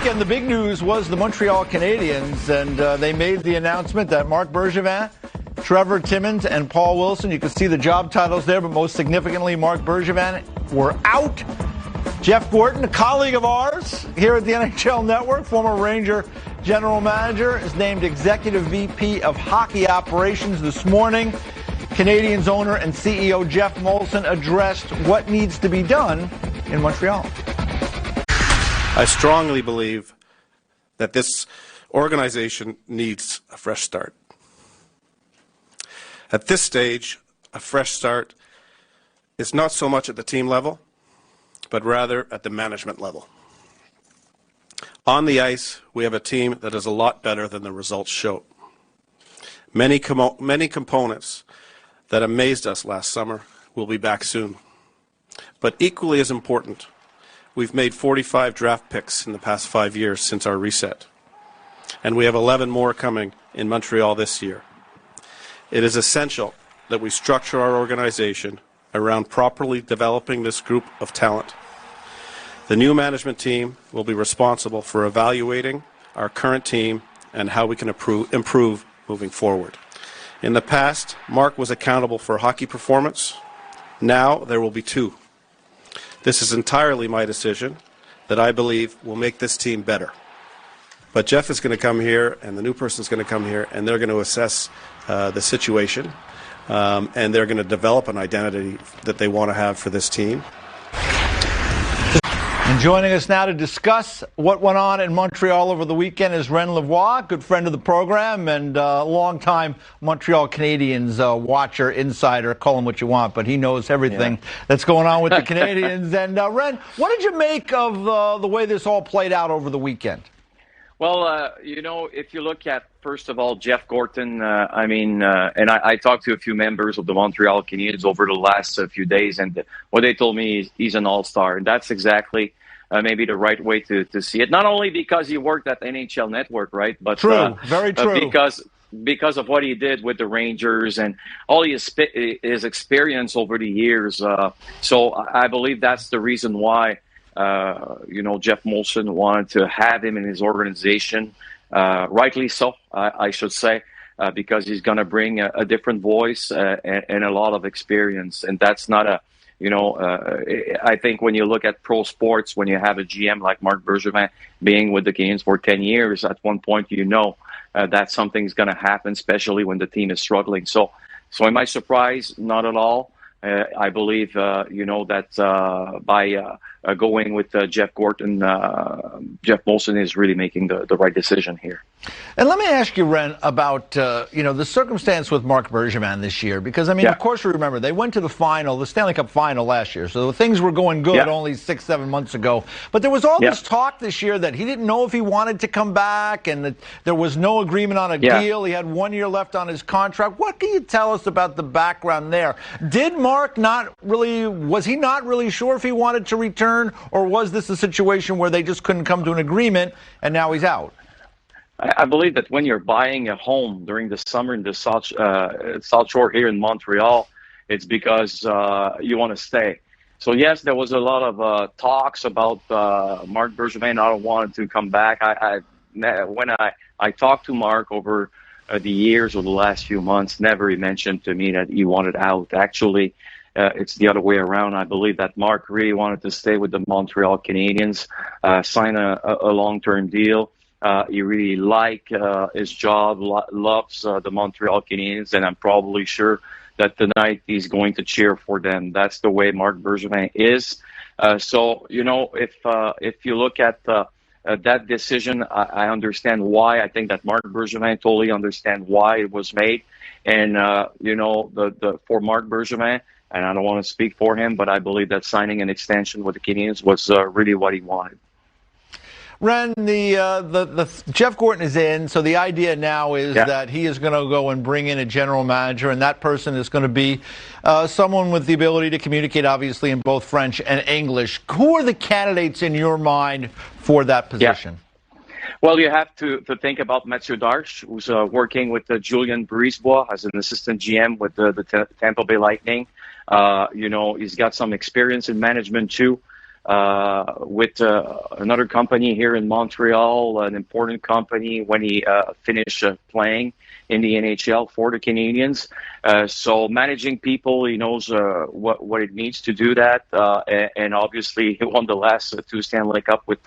weekend, the big news was the Montreal Canadiens, and they made the announcement that Marc Bergevin, Trevor Timmins, and Paul Wilson, you can see the job titles there, but most significantly, Marc Bergevin, were out. Jeff Gorton, a colleague of ours here at the NHL Network, former Ranger General Manager, is named Executive VP of Hockey Operations this morning. Canadiens owner and CEO Jeff Molson addressed what needs to be done in Montreal. I strongly believe that this organization needs a fresh start. At this stage, a fresh start is not so much at the team level, but rather at the management level. On the ice, we have a team that is a lot better than the results show. Many components that amazed us last summer will be back soon. But equally as important, we've made 45 draft picks in the past 5 years since our reset, and we have 11 more coming in Montreal this year. It is essential that we structure our organization around properly developing this group of talent. The new management team will be responsible for evaluating our current team and how we can improve moving forward. In the past, Marc was accountable for hockey performance. Now there will be two. This is entirely my decision that I believe will make this team better. But Jeff is going to come here, and the new person is going to come here, and they're going to assess the situation, and they're going to develop an identity that they want to have for this team. And joining us now to discuss what went on in Montreal over the weekend is Ren Lavoie, good friend of the program and longtime Montreal Canadiens watcher, insider, call him what you want, but he knows everything that's going on with the Canadiens. And Ren, what did you make of the way this all played out over the weekend? Well, if you look at, first of all, Jeff Gorton, and I talked to a few members of the Montreal Canadiens over the last few days, and what they told me is he's an all-star, and that's exactly maybe the right way to see it. Not only because he worked at NHL Network, right? But true, very true. Because of what he did with the Rangers and all his experience over the years. So I believe that's the reason why, Jeff Molson wanted to have him in his organization. Rightly so, I should say, because he's going to bring a different voice and a lot of experience. And that's not I think when you look at pro sports, when you have a GM like Marc Bergevin being with the Canadiens for 10 years, at one point that something's going to happen, especially when the team is struggling. So am I surprised? Not at all. I believe, that by going with Jeff Gorton, Jeff Molson is really making the right decision here. And let me ask you, Ren, about, the circumstance with Marc Bergevin this year. Because, of course, we remember they went to the Stanley Cup final last year. So things were going good only 6-7 months ago. But there was all this talk this year that he didn't know if he wanted to come back and that there was no agreement on a deal. He had 1 year left on his contract. What can you tell us about the background there? Did Marc was he not really sure if he wanted to return, or was this a situation where they just couldn't come to an agreement and now he's out? I believe that when you're buying a home during the summer in the South Shore here in Montreal, it's because you want to stay. So yes, there was a lot of talks about Marc Bergevin not wanting to come back. When I talked to Marc over the years or the last few months, never he mentioned to me that he wanted out. Actually, it's the other way around. I believe that Marc really wanted to stay with the Montreal Canadiens, sign a long-term deal. He really liked his job, loves the Montreal Canadiens, and I'm probably sure that tonight he's going to cheer for them. That's the way Marc Bergevin is. If you look at that decision, I understand why. I think that Marc Bergevin totally understand why it was made. And, for Marc Bergevin, and I don't want to speak for him, but I believe that signing an extension with the Canadiens was really what he wanted. Ren, the Jeff Gorton is in, so the idea now is that he is going to go and bring in a general manager, and that person is going to be someone with the ability to communicate, obviously, in both French and English. Who are the candidates in your mind for that position? Yeah. Well, you have to think about Mathieu Darche, who's working with Julien Brisebois as an assistant GM with the Tampa Bay Lightning. He's got some experience in management, too. with another company here in Montreal, an important company, when he finished playing in the NHL for the Canadiens. So managing people, he knows what it needs to do that. And obviously, he won the last 2 Stanley Cup with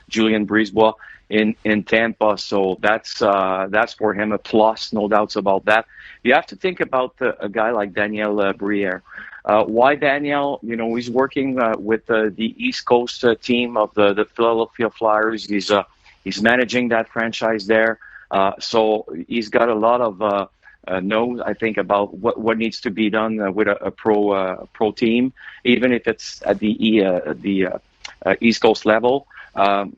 Julien Brisebois in Tampa. So that's for him a plus, no doubts about that. You have to think about a guy like Daniel Briere. Why Daniel? He's working with the East Coast team of the Philadelphia Flyers. He's managing that franchise there. So he's got a lot of knows, I think, about what needs to be done with a pro team, even if it's at the East Coast level.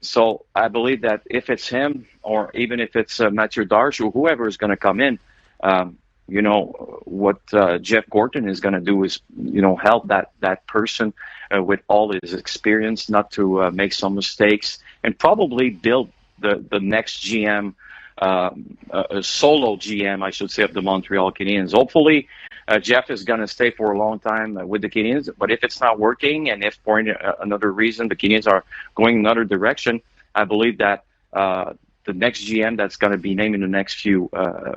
So I believe that if it's him, or even if it's Mathieu Darche or whoever is going to come in, what Jeff Gorton is going to do is, help that person with all his experience not to make some mistakes, and probably build the next GM, a solo GM, I should say, of the Montreal Canadiens. Hopefully, Jeff is going to stay for a long time with the Canadiens, but if it's not working, and if for another reason the Canadiens are going another direction, I believe that the next GM that's going to be named in the next few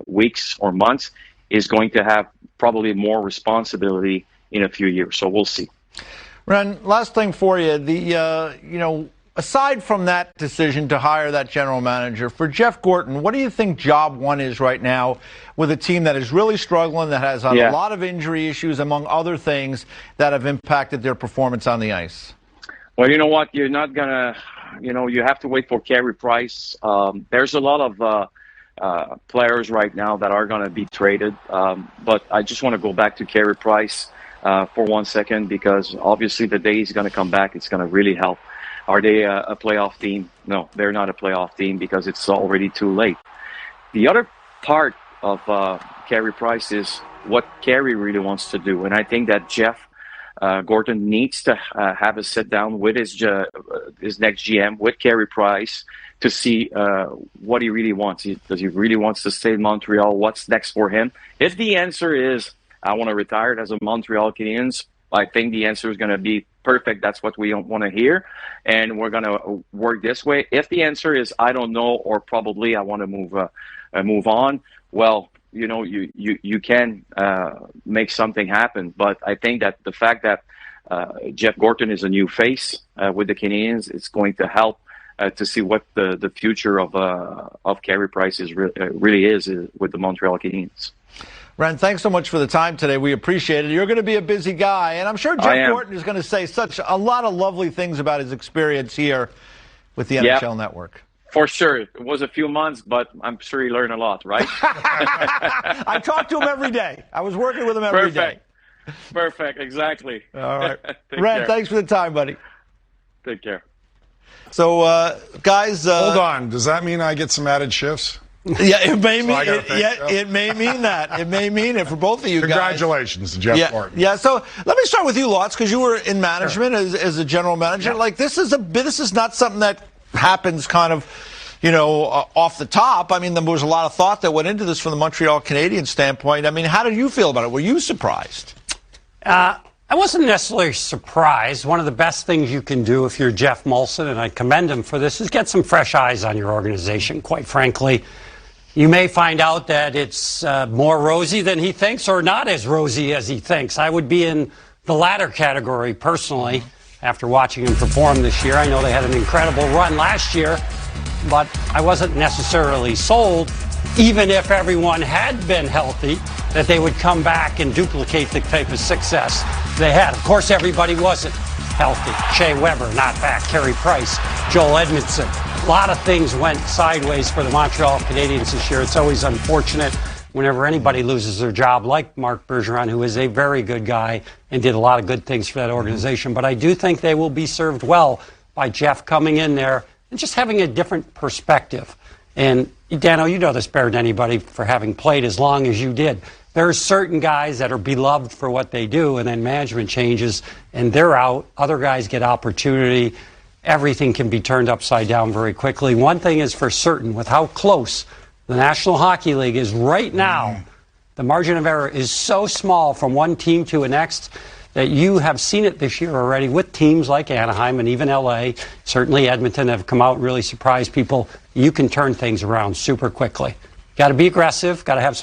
weeks or months is going to have probably more responsibility in a few years. So we'll see. Ren, last thing for you. Aside from that decision to hire that general manager, for Jeff Gorton, what do you think job one is right now with a team that is really struggling, that has a lot of injury issues, among other things, that have impacted their performance on the ice? Well, you know what? You're not going to, you have to wait for Carey Price. There's a lot of players right now that are going to be traded. But I just want to go back to Carey Price for 1 second, because obviously the day he's going to come back, it's going to really help. Are they a playoff team? No, they're not a playoff team, because it's already too late. The other part of Carey Price is what Carey really wants to do. And I think that Jeff Gorton needs to have a sit-down with his next GM, with Carey Price, to see what he really wants. Does he really wants to stay in Montreal? What's next for him? If the answer is, I want to retire as a Montreal Canadiens, I think the answer is going to be perfect. That's what we want to hear, and we're going to work this way. If the answer is, I don't know, or probably I want to move on, well, you can make something happen. But I think that the fact that Jeff Gorton is a new face with the Canadiens, it's going to help to see what the future of Carey Price really is with the Montreal Canadiens. Ren, thanks so much for the time today. We appreciate it. You're going to be a busy guy, and I'm sure Jeff Gorton is going to say a lot of lovely things about his experience here with the NHL Network. For sure. It was a few months, but I'm sure he learned a lot, right? I talked to him every day. I was working with him every day. Perfect. Exactly. All right. Ren, thanks for the time, buddy. Take care. So, guys... Hold on. Does that mean I get some added shifts? Yeah, it may mean it may mean that. It may mean it for both of you guys. Congratulations to Jeff Gorton. Yeah, so let me start with you, Lotz, because you were in management as a general manager. Yeah. Like, this is not something that happens kind of, off the top. I mean, there was a lot of thought that went into this from the Montreal Canadiens standpoint. I mean, how did you feel about it? Were you surprised? I wasn't necessarily surprised. One of the best things you can do if you're Jeff Molson, and I commend him for this, is get some fresh eyes on your organization, quite frankly. You may find out that it's more rosy than he thinks, or not as rosy as he thinks. I would be in the latter category, personally, after watching him perform this year. I know they had an incredible run last year, but I wasn't necessarily sold, even if everyone had been healthy, that they would come back and duplicate the type of success they had. Of course, everybody wasn't healthy. Shea Weber, not back. Carey Price, Joel Edmondson. A lot of things went sideways for the Montreal Canadiens this year. It's always unfortunate whenever anybody loses their job, like Marc Bergevin, who is a very good guy and did a lot of good things for that organization. But I do think they will be served well by Jeff coming in there and just having a different perspective. And, Dano, you know this better than anybody for having played as long as you did. There are certain guys that are beloved for what they do, and then management changes, and they're out. Other guys get opportunity. Everything can be turned upside down very quickly. One thing is for certain, with how close the National Hockey League is right now, the margin of error is so small from one team to the next that you have seen it this year already with teams like Anaheim and even LA, certainly Edmonton have come out and really surprised people. You can turn things around super quickly. Got to be aggressive, got to have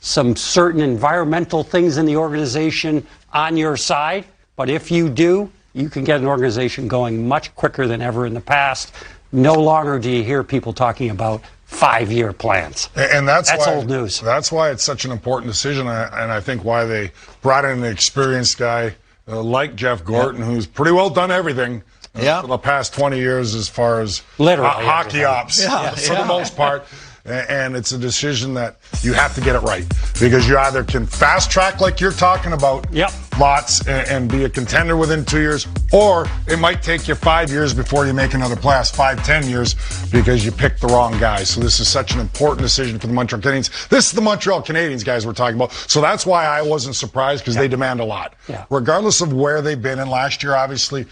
some certain environmental things in the organization on your side, but if you do, you can get an organization going much quicker than ever in the past. No longer do you hear people talking about 5-year plans. And that's why, old news. That's why it's such an important decision, and I think why they brought in an experienced guy like Jeff Gorton, who's pretty well done everything for the past 20 years as far as literally hockey ops for the most part. And it's a decision that you have to get it right, because you either can fast track like you're talking about lots and be a contender within 2 years, or it might take you 5 years before you make another playoffs, 5-10 years, because you picked the wrong guys. So this is such an important decision for the Montreal Canadiens. This is the Montreal Canadiens guys we're talking about. So that's why I wasn't surprised, because they demand a lot. Regardless of where they've been in last year, obviously,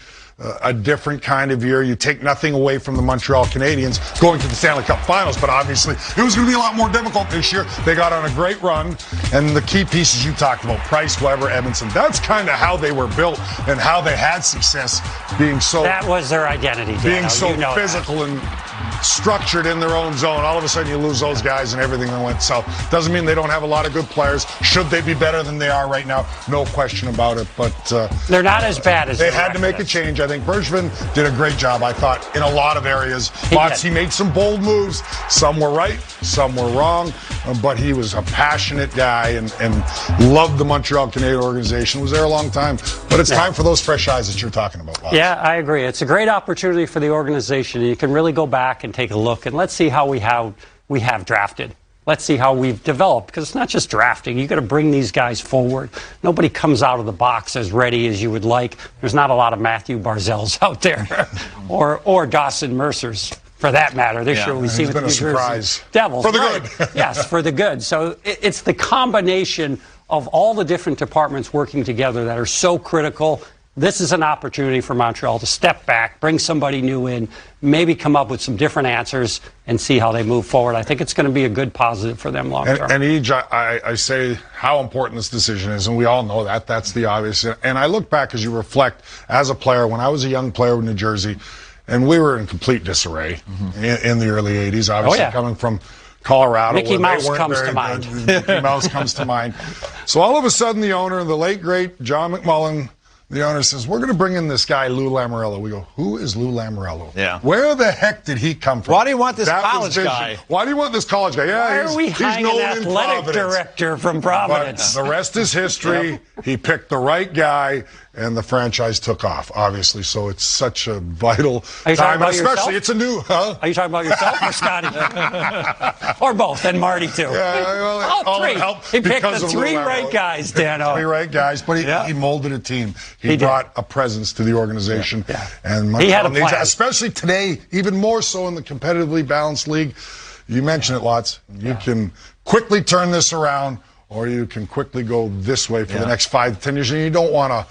a different kind of year. You take nothing away from the Montreal Canadiens going to the Stanley Cup Finals, but obviously it was going to be a lot more difficult this year. They got on a great run, and the key pieces you talked about, Price, Weber, Edmondson, that's kind of how they were built and how they had success, being so... That was their identity, Dano. Being so physical and structured in their own zone. All of a sudden you lose those guys and everything that went south. Doesn't mean they don't have a lot of good players. Should they be better than they are right now? No question about it, but... they're not as bad as they had to make a change. I think Bergevin did a great job, I thought, in a lot of areas. He made some bold moves. Some were right, some were wrong, but he was a passionate guy and loved the Montreal Canadiens organization. Was there a long time, but it's time for those fresh eyes that you're talking about. Lots. Yeah, I agree. It's a great opportunity for the organization. You can really go back and take a look, and let's see how we have drafted. Let's see how we've developed, because it's not just drafting. You've got to bring these guys forward. Nobody comes out of the box as ready as you would like. There's not a lot of Matthew Barzels out there, or Dawson Mercers, for that matter. This year we've seen with the New Jersey Devils. For the good. Yes, for the good. So it's the combination of all the different departments working together that are so critical. This is an opportunity for Montreal to step back, bring somebody new in, maybe come up with some different answers and see how they move forward. I think it's going to be a good positive for them long term. And Ej, I say how important this decision is, and we all know that. That's the obvious. And I look back as you reflect as a player, when I was a young player in New Jersey, and we were in complete disarray in the early 80s, obviously coming from Colorado. Mickey Mouse comes to mind. Mickey Mouse comes to mind. So all of a sudden, the owner, the late, great John McMullen, the owner says, we're going to bring in this guy, Lou Lamoriello. We go, who is Lou Lamoriello? Yeah. Where the heck did he come from? Why do you want this college guy? Why do you want this college guy? Yeah, Why are we hiring an athletic director from Providence? But the rest is history. He picked the right guy, and the franchise took off, obviously. So it's such a vital time. Especially, it's a new... Are you talking about yourself or Scotty? Or both, and Marty, too. Yeah, well, all three. He picked the three right guys, Dano. Three right guys, but he molded a team. He brought a presence to the organization. And he had a plan. Especially today, even more so in the competitively balanced league. You mentioned it lots. You can quickly turn this around, or you can quickly go this way for the next 5 to 10 years, and you don't want to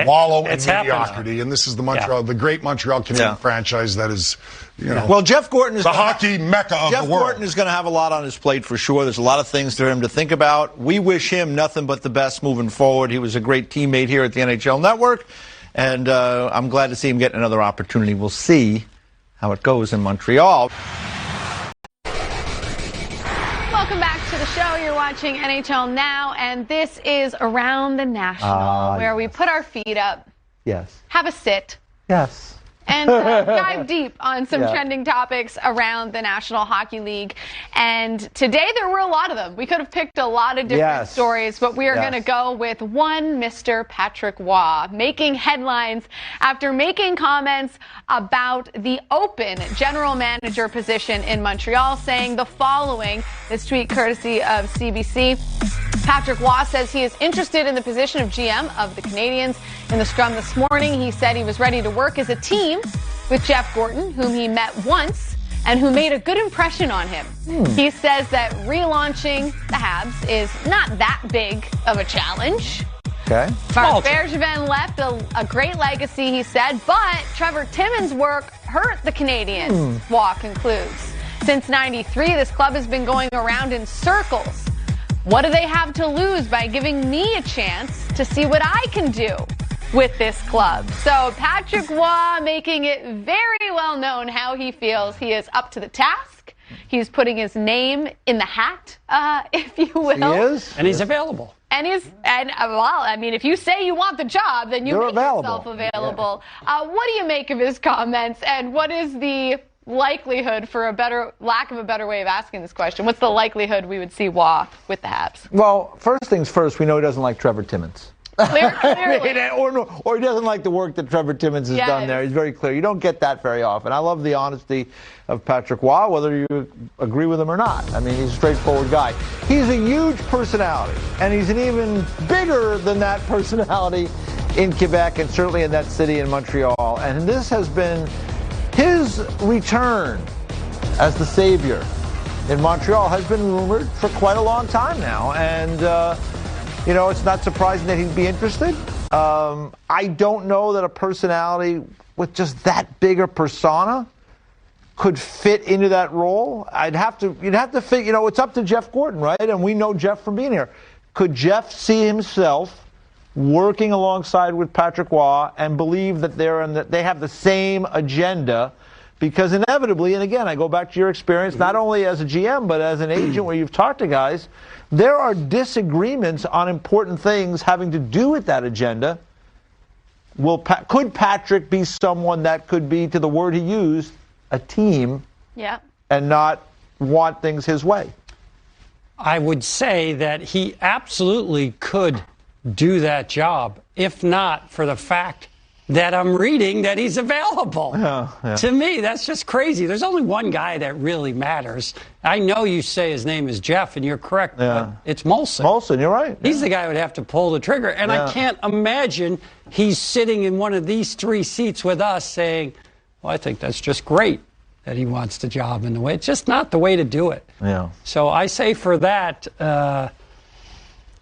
wallow in mediocrity. And this is the the great Montreal Canadiens franchise that is, Well, Jeff Gorton is the hockey mecca of the world. Jeff Gorton is going to have a lot on his plate for sure. There's a lot of things for him to think about. We wish him nothing but the best moving forward. He was a great teammate here at the NHL Network, and I'm glad to see him get another opportunity. We'll see how it goes in Montreal. Welcome back to the show. You're watching NHL Now, and this is Around the National, where we put our feet up, have a sit, and dive deep on some trending topics around the National Hockey League. And today there were a lot of them. We could have picked a lot of different stories, but we are going to go with one Mr. Patrick Roy, making headlines after making comments about the open general manager position in Montreal, saying the following. This tweet courtesy of CBC. Patrick Roy says he is interested in the position of GM of the Canadiens. In the scrum this morning, he said he was ready to work as a team with Jeff Gorton, whom he met once and who made a good impression on him. He says that relaunching the Habs is not that big of a challenge. Marc Bergevin left a great legacy, he said, but Trevor Timmins' work hurt the Canadiens, Roy concludes. Since '93, this club has been going around in circles. What do they have to lose by giving me a chance to see what I can do with this club? So Patrick Roy making it very well known how he feels. He is up to the task. He's putting his name in the hat, if you will. He is. And he's available. Well, I mean, if you say you want the job, then you make yourself available. Yeah. What do you make of his comments, and what is the likelihood, for lack of a better way of asking this question, what's the likelihood we would see Roy with the Habs? Well, first things first, we know he doesn't like Trevor Timmins. Clearly. or he doesn't like the work that Trevor Timmins has done there. He's very clear. You don't get that very often. I love the honesty of Patrick Roy, whether you agree with him or not. I mean, he's a straightforward guy. He's a huge personality, and he's an even bigger than that personality in Quebec and certainly in that city in Montreal. And this has been his return as the savior in Montreal has been rumored for quite a long time now. And, it's not surprising that he'd be interested. I don't know that a personality with just that big a persona could fit into that role. You'd have to fit, it's up to Jeff Gorton, right? And we know Jeff from being here. Could Jeff see himself working alongside with Patrick Roy and believe that they have the same agenda? Because inevitably, and again, I go back to your experience, not only as a GM, but as an agent where you've talked to guys, there are disagreements on important things having to do with that agenda. Could Patrick be someone that could be, to the word he used, a team, and not want things his way? I would say that he absolutely could do that job, if not for the fact that I'm reading that he's available. To me, that's just crazy. There's only one guy that really matters. I know you say his name is Jeff, and you're correct, but it's Molson. Molson, you're right. He's the guy who would have to pull the trigger. And I can't imagine he's sitting in one of these three seats with us saying, well, I think that's just great that he wants the job in the way. It's just not the way to do it. Yeah. So I say for that,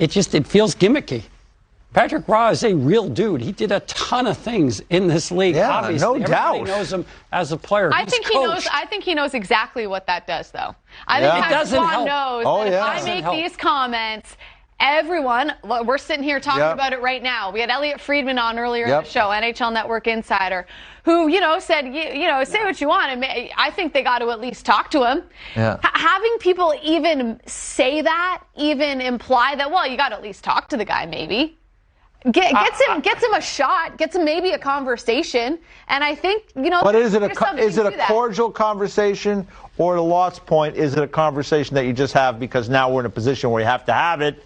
it feels gimmicky. Patrick Roy is a real dude. He did a ton of things in this league. Yeah, obviously. no doubt. Everybody knows him as a player. I think he knows exactly what that does, though. I think Patrick Roy knows that if I make these comments, everyone, we're sitting here talking about it right now. We had Elliot Friedman on earlier in the show, NHL Network Insider, who, said, say what you want. And I think they got to at least talk to him. Yeah. Having people even say that, even imply that, well, you got to at least talk to the guy, maybe. Gets him a shot, gets him maybe a conversation, and I think But is it a cordial conversation, or to Lott's point, is it a conversation that you just have because now we're in a position where you have to have it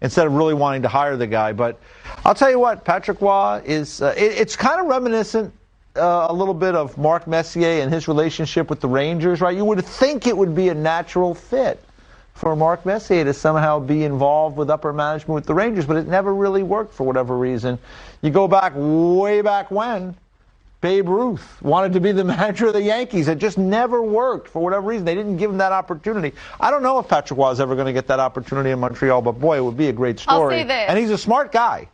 instead of really wanting to hire the guy? But I'll tell you what, Patrick Roy is. It's kind of reminiscent a little bit of Marc Messier and his relationship with the Rangers, right? You would think it would be a natural fit for Marc Messier to somehow be involved with upper management with the Rangers, but it never really worked for whatever reason. You go back way back when Babe Ruth wanted to be the manager of the Yankees. It just never worked for whatever reason. They didn't give him that opportunity. I don't know if Patrick Roy is ever going to get that opportunity in Montreal, but boy, it would be a great story. I'll say this. And he's a smart guy.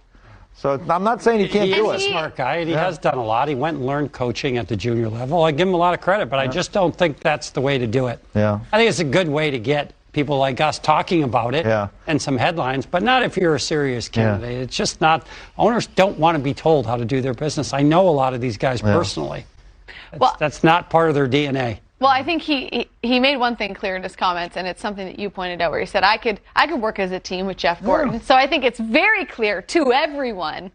So I'm not saying he can't do it. He's a smart guy, and he has done a lot. He went and learned coaching at the junior level. I give him a lot of credit, but I just don't think that's the way to do it. Yeah. I think it's a good way to get people like us talking about it and some headlines, but not if you're a serious candidate. It's just not. Owners don't want to be told how to do their business. I know a lot of these guys personally. That's not part of their DNA. Well, I think he made one thing clear in his comments, and it's something that you pointed out, where he said, I could work as a team with Jeff Gorton. So I think it's very clear to everyone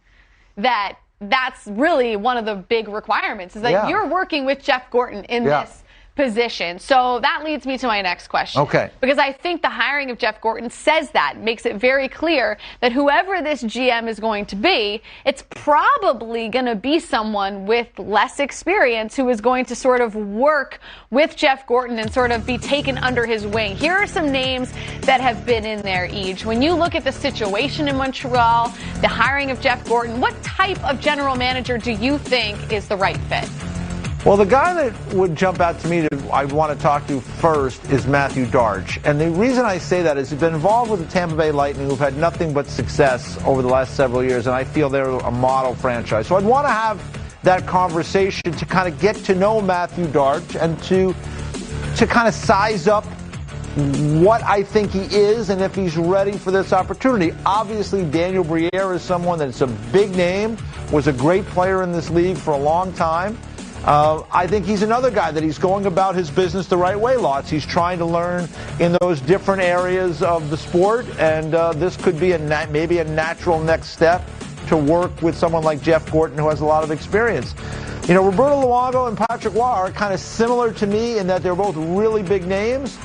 that that's really one of the big requirements, is that you're working with Jeff Gorton in this position. So that leads me to my next question. Okay. Because I think the hiring of Jeff Gorton says that, makes it very clear that whoever this GM is going to be, it's probably going to be someone with less experience who is going to sort of work with Jeff Gorton and sort of be taken under his wing. Here are some names that have been in there, Eej. When you look at the situation in Montreal, the hiring of Jeff Gorton, what type of general manager do you think is the right fit? Well, the guy that would jump out to me that I want to talk to first is Matthew Darche. And the reason I say that is he's been involved with the Tampa Bay Lightning, who've had nothing but success over the last several years, and I feel they're a model franchise. So I'd want to have that conversation to kind of get to know Matthew Darche and to kind of size up what I think he is and if he's ready for this opportunity. Obviously, Daniel Briere is someone that's a big name, was a great player in this league for a long time. I think he's another guy that he's going about his business the right way, Lots. He's trying to learn in those different areas of the sport, and this could be maybe a natural next step to work with someone like Jeff Gorton, who has a lot of experience. You know, Roberto Luongo and Patrick Roy are kind of similar to me in that they're both really big names.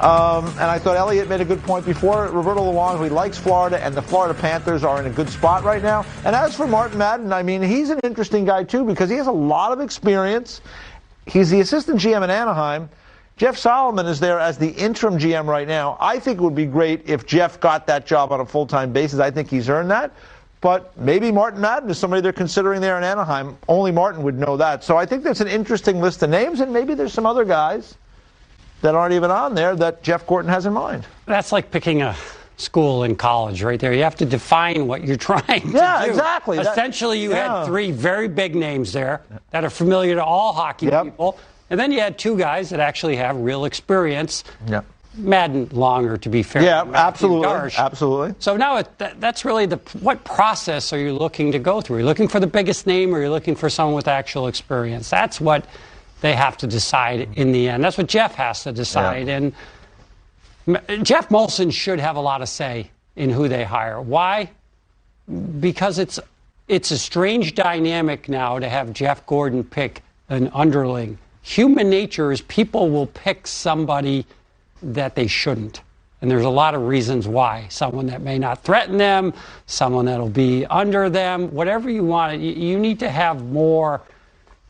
And I thought Elliot made a good point before. Roberto Luongo, he likes Florida, and the Florida Panthers are in a good spot right now. And as for Martin Madden, I mean, he's an interesting guy, too, because he has a lot of experience. He's the assistant GM in Anaheim. Jeff Solomon is there as the interim GM right now. I think it would be great if Jeff got that job on a full-time basis. I think he's earned that. But maybe Martin Madden is somebody they're considering there in Anaheim. Only Martin would know that. So I think that's an interesting list of names, and maybe there's some other guys that aren't even on there that Jeff Gorton has in mind. That's like picking a school in college right there. You have to define what you're trying to do. Yeah, exactly. Essentially, you had three very big names there that are familiar to all hockey people. And then you had two guys that actually have real experience. Yep. Madden longer, to be fair. Yeah, absolutely. Absolutely. So now that's really what process are you looking to go through? Are you looking for the biggest name, or are you looking for someone with actual experience? That's what they have to decide in the end. That's what Jeff has to decide. Yeah. And Jeff Molson should have a lot of say in who they hire. Why? Because it's a strange dynamic now to have Jeff Gorton pick an underling. Human nature is people will pick somebody that they shouldn't. And there's a lot of reasons why. Someone that may not threaten them, someone that'll be under them, whatever you want. You need to have more.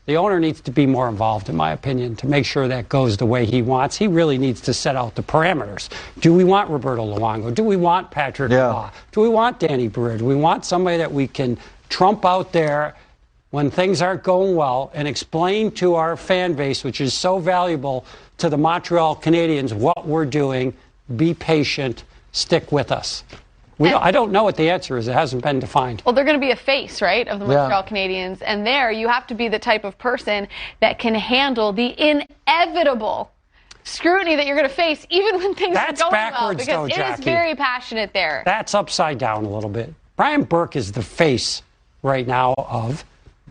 The owner needs to be more involved, in my opinion, to make sure that goes the way he wants. He really needs to set out the parameters. Do we want Roberto Luongo? Do we want Patrick Roy? Do we want Danny Briere? Do we want somebody that we can trump out there when things aren't going well and explain to our fan base, which is so valuable to the Montreal Canadiens, what we're doing? Be patient. Stick with us. I don't know what the answer is. It hasn't been defined. Well, they're going to be a face, right, of the Montreal Canadiens. And there, you have to be the type of person that can handle the inevitable scrutiny that you're going to face, even when things are going well. Because it is very passionate there. That's upside down a little bit. Brian Burke is the face right now of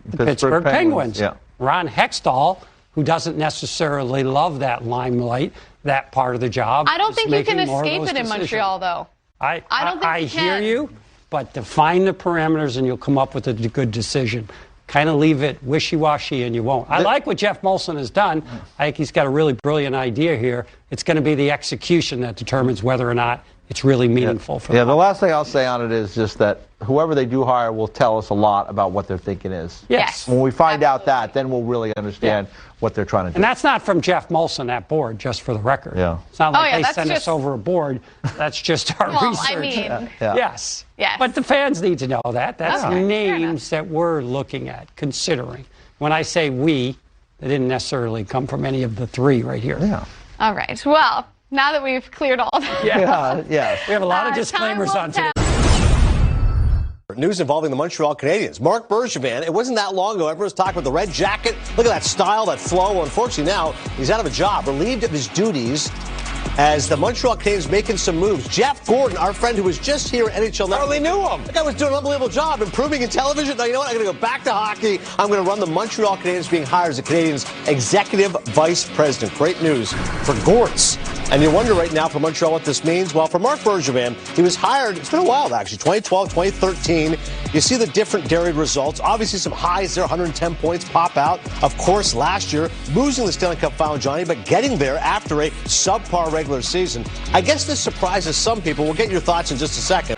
the Pittsburgh Penguins. Yeah. Ron Hextall, who doesn't necessarily love that limelight, that part of the job. I don't think you can escape it in Montreal, though. I don't think you can. I hear you, but define the parameters and you'll come up with a good decision. Kind of leave it wishy-washy and you won't. I like what Jeff Molson has done. I think he's got a really brilliant idea here. It's going to be the execution that determines whether or not it's really meaningful for them. Yeah, the last thing I'll say on it is just that whoever they do hire will tell us a lot about what their thinking is. Yes. When we find out that, then we'll really understand what they're trying to do. And that's not from Jeff Molson, that board, just for the record. Yeah. It's not like they send us over a board. That's just our research. I mean, yes. But the fans need to know that. That's names that we're looking at, considering. When I say we, they didn't necessarily come from any of the three right here. Yeah. All right. Well, now that we've cleared all that. We have a lot of disclaimers on today. News involving the Montreal Canadiens. Marc Bergevin, it wasn't that long ago, everyone was talking about the red jacket. Look at that style, that flow. Well, unfortunately now, he's out of a job, relieved of his duties as the Montreal Canadiens making some moves. Jeff Gorton, our friend who was just here at NHL Network. Hardly knew him. The guy was doing an unbelievable job improving in television. Now, you know what? I'm going to go back to hockey. I'm going to run the Montreal Canadiens, being hired as the Canadiens Executive Vice President. Great news for Gortz. And you wonder right now for Montreal what this means. Well, for Marc Bergevin, he was hired, it's been a while actually, 2012, 2013. You see the different varied results. Obviously some highs there, 110 points pop out. Of course, last year, losing the Stanley Cup final, Johnny, but getting there after a subpar regular season. I guess this surprises some people. We'll get your thoughts in just a second.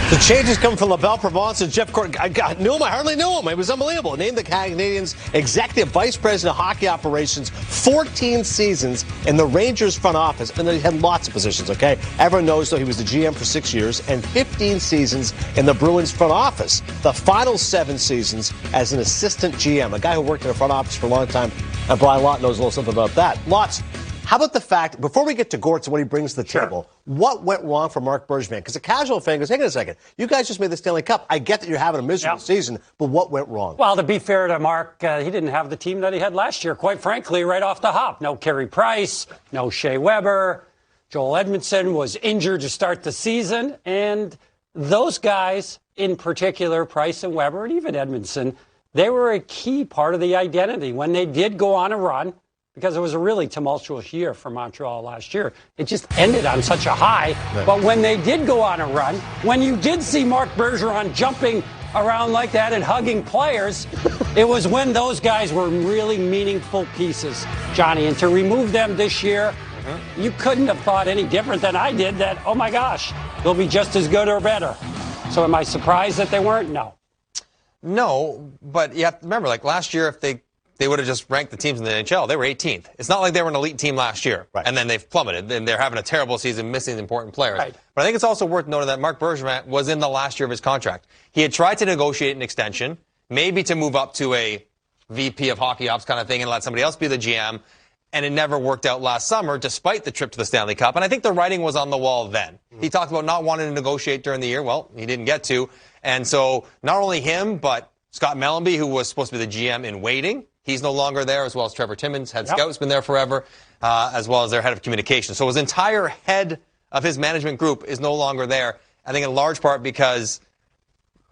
The changes come from LaBelle Provence and Jeff Gorton. I knew him. I hardly knew him. It was unbelievable. Named the Canadiens Executive Vice President of Hockey Operations, 14 seasons in the Rangers front office. And then he had lots of positions, okay? Everyone knows, though, he was the GM for 6 years and 15 seasons in the Bruins front office. The final 7 seasons as an assistant GM, a guy who worked in the front office for a long time. And Brian Lott knows a little something about that. Lots. How about the fact, before we get to Gortz and what he brings to the table, what went wrong for Marc Bergevin? Because a casual fan goes, hang on a second, you guys just made the Stanley Cup. I get that you're having a miserable season, but what went wrong? Well, to be fair to Marc, he didn't have the team that he had last year, quite frankly, right off the hop. No Carey Price, no Shea Weber. Joel Edmondson was injured to start the season, and those guys, in particular, Price and Weber, and even Edmondson, they were a key part of the identity. When they did go on a run, because it was a really tumultuous year for Montreal last year, it just ended on such a high. Right. But when they did go on a run, when you did see Marc Bergevin jumping around like that and hugging players, it was when those guys were really meaningful pieces, Johnny. And to remove them this year, you couldn't have thought any different than I did that, oh my gosh, they'll be just as good or better. So am I surprised that they weren't? No. No, but you have to remember, like last year, if they would have just ranked the teams in the NHL, they were 18th. It's not like they were an elite team last year, and then they've plummeted, and they're having a terrible season, missing important players. Right. But I think it's also worth noting that Marc Bergevin was in the last year of his contract. He had tried to negotiate an extension, maybe to move up to a VP of hockey ops kind of thing and let somebody else be the GM, and it never worked out last summer, despite the trip to the Stanley Cup. And I think the writing was on the wall then. He talked about not wanting to negotiate during the year. Well, he didn't get to. And so not only him, but Scott Mellenby, who was supposed to be the GM in waiting, he's no longer there, as well as Trevor Timmins, head scout's been there forever, as well as their head of communications. So his entire head of his management group is no longer there, I think in large part because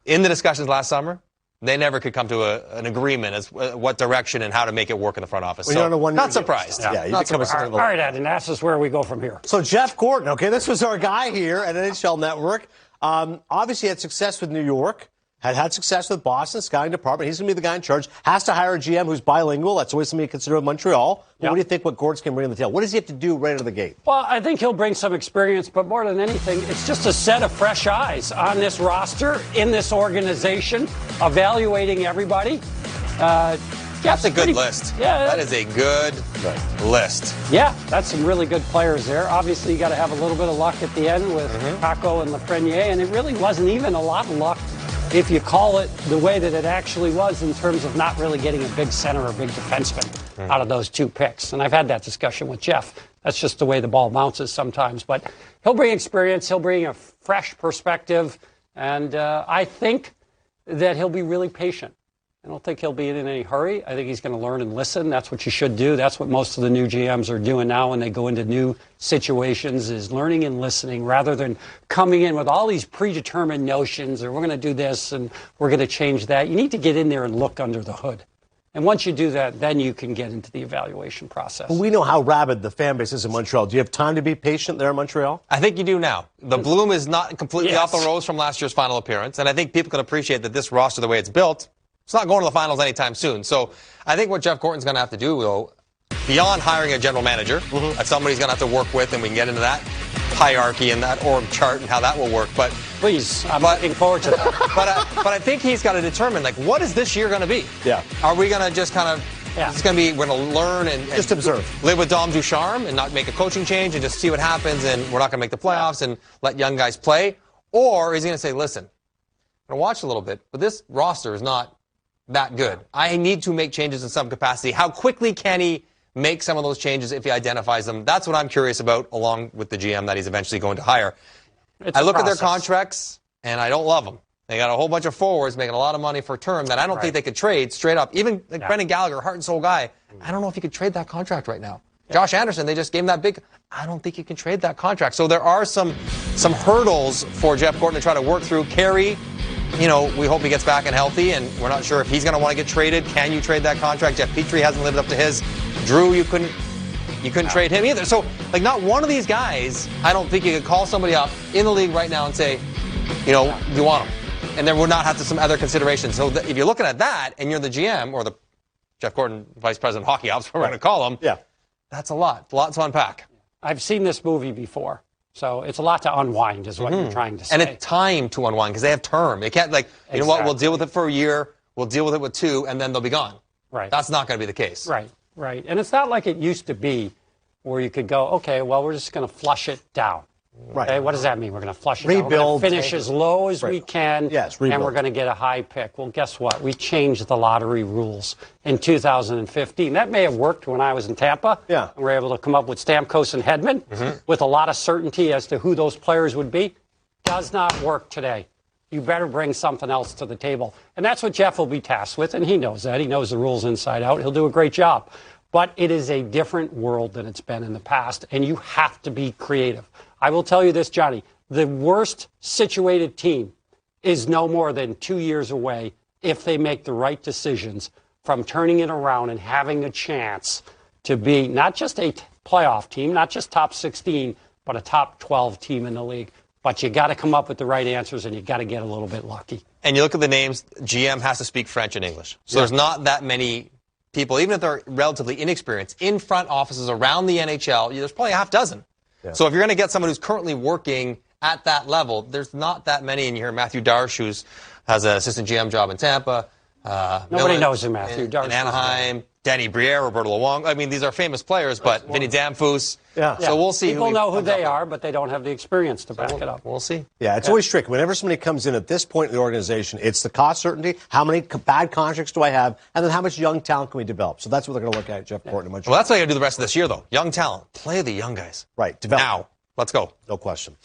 in the discussions last summer, they never could come to an agreement as what direction and how to make it work in the front office. Well, so not surprised. Yeah, not surprised. All right, Ed, and that's just where we go from here. So Jeff Gorton, okay, this was our guy here at NHL Network. Obviously had success with New York. Had success with Boston, scouting department. He's going to be the guy in charge. Has to hire a GM who's bilingual. That's always something to consider with Montreal. But what do you think what Gortz can bring to the table? What does he have to do right out of the gate? Well, I think he'll bring some experience, but more than anything, it's just a set of fresh eyes on this roster, in this organization, evaluating everybody. That's a good list. Yeah, that is a good list. Yeah, that's some really good players there. Obviously, you got to have a little bit of luck at the end with Paco and Lafreniere, and it really wasn't even a lot of luck, if you call it the way that it actually was, in terms of not really getting a big center or a big defenseman out of those two picks. And I've had that discussion with Jeff. That's just the way the ball bounces sometimes. But he'll bring experience. He'll bring a fresh perspective. And I think that he'll be really patient. I don't think he'll be in any hurry. I think he's going to learn and listen. That's what you should do. That's what most of the new GMs are doing now when they go into new situations, is learning and listening rather than coming in with all these predetermined notions, or we're going to do this and we're going to change that. You need to get in there and look under the hood. And once you do that, then you can get into the evaluation process. Well, we know how rabid the fan base is in Montreal. Do you have time to be patient there in Montreal? I think you do now. The bloom is not completely off the rose from last year's final appearance, and I think people can appreciate that this roster, the way it's built, it's not going to the finals anytime soon. So I think what Jeff Gorton's going to have to do, though, beyond hiring a general manager, that's somebody he's going to have to work with, and we can get into that hierarchy and that org chart and how that will work. But please, I'm looking forward to that. but I think he's got to determine, like, what is this year going to be? Yeah. Are we going to just kind of, it's going to be, we're going to learn and just observe, live with Dom Ducharme and not make a coaching change and just see what happens, and we're not going to make the playoffs and let young guys play? Or is he going to say, listen, I'm going to watch a little bit, but this roster is not that good. I need to make changes in some capacity. How quickly can he make some of those changes if he identifies them? That's what I'm curious about, along with the GM that he's eventually going to hire. I look at their contracts, and I don't love them. They got a whole bunch of forwards making a lot of money for a term that I don't think they could trade straight up. Even like Brendan Gallagher, heart and soul guy, I don't know if he could trade that contract right now. Josh Anderson, they just gave him that big. I don't think you can trade that contract. So there are some hurdles for Jeff Gorton to try to work through. Carey, we hope he gets back and healthy, and we're not sure if he's going to want to get traded. Can you trade that contract? Jeff Petrie hasn't lived up to his. Drew, you couldn't trade him either. So, like, not one of these guys, I don't think you could call somebody up in the league right now and say, you want him. And there would not have to some other considerations. So if you're looking at that and you're the GM or the Jeff Gorton, Vice President of Hockey Ops, we're going to call him. Yeah. That's a lot to unpack. I've seen this movie before. So it's a lot to unwind is what you're trying to say. And it's time to unwind because they have term. They can't, you know what, we'll deal with it for a year, we'll deal with it with 2, and then they'll be gone. Right. That's not going to be the case. Right. And it's not like it used to be where you could go, okay, well, we're just going to flush it down. Right. Okay, what does that mean? We're going to flush it Rebuild. We're going to finish as low as we can. Yes, and rebuild. we're going to get a high pick. Well, guess what? We changed the lottery rules in 2015. That may have worked when I was in Tampa. Yeah. And we were able to come up with Stamkos and Hedman with a lot of certainty as to who those players would be. Does not work today. You better bring something else to the table. And that's what Jeff will be tasked with, and he knows that. He knows the rules inside out. He'll do a great job. But it is a different world than it's been in the past, and you have to be creative. I will tell you this, Johnny. The worst situated team is no more than 2 years away if they make the right decisions from turning it around and having a chance to be not just a playoff team, not just top 16, but a top 12 team in the league. But you got to come up with the right answers, and you got to get a little bit lucky. And you look at the names, GM has to speak French and English. So there's not that many people, even if they're relatively inexperienced, in front offices around the NHL. There's probably a half dozen. Yeah. So if you're going to get someone who's currently working at that level, there's not that many. And you hear Matthew Darche, who has an assistant GM job in Tampa. Nobody knows who Matthew Darche is. In Anaheim, Danny Briere, Roberto Luongo. I mean, these are famous players, but Vinny Damphus. Yeah. So we'll see. People know who they are, but they don't have the experience to back it up. We'll see. Yeah, it's always tricky. Whenever somebody comes in at this point in the organization, it's the cost certainty, how many bad contracts do I have, and then how much young talent can we develop. So that's what they're going to look at, Jeff Gorton. Well, that's what you got to do the rest of this year, though. Young talent. Play the young guys. Right. Develop. Now. Let's go. No question.